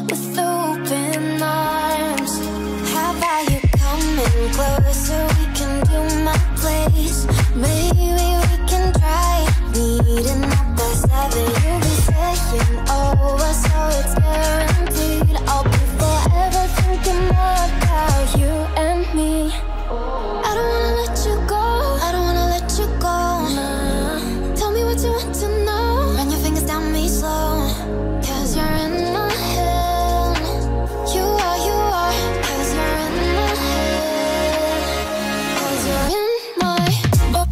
with open arms. How about you coming closer? We can do my place. Maybe we can try meeting up by 7. You'll be saying over, so it's guaranteed. I'll be forever thinking more about you and me. I don't wanna let you go, I don't wanna let you go. Nah. Tell me what you want to know. Run your fingers down me slow, 'cause you're in my head. You are, 'cause you're in my head. 'Cause you're in my what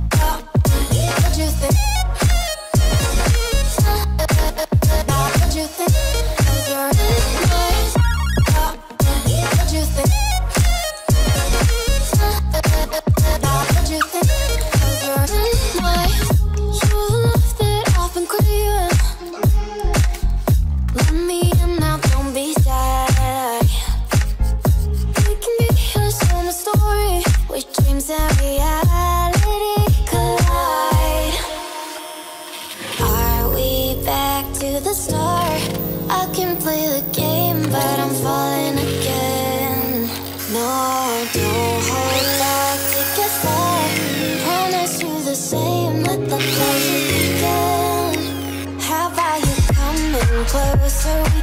you think? What you think? 'Cause you're in my what you think? What you think? 'Cause you're in my you love that I've been craving. Let me in now, don't be shy. We can be a summer story with dreams and reality collide. Are we back to the start? I can play the game, but I'm falling again. No, don't hold up, take it far. Promise you the same, let the pleasure begin. How about you coming closer? We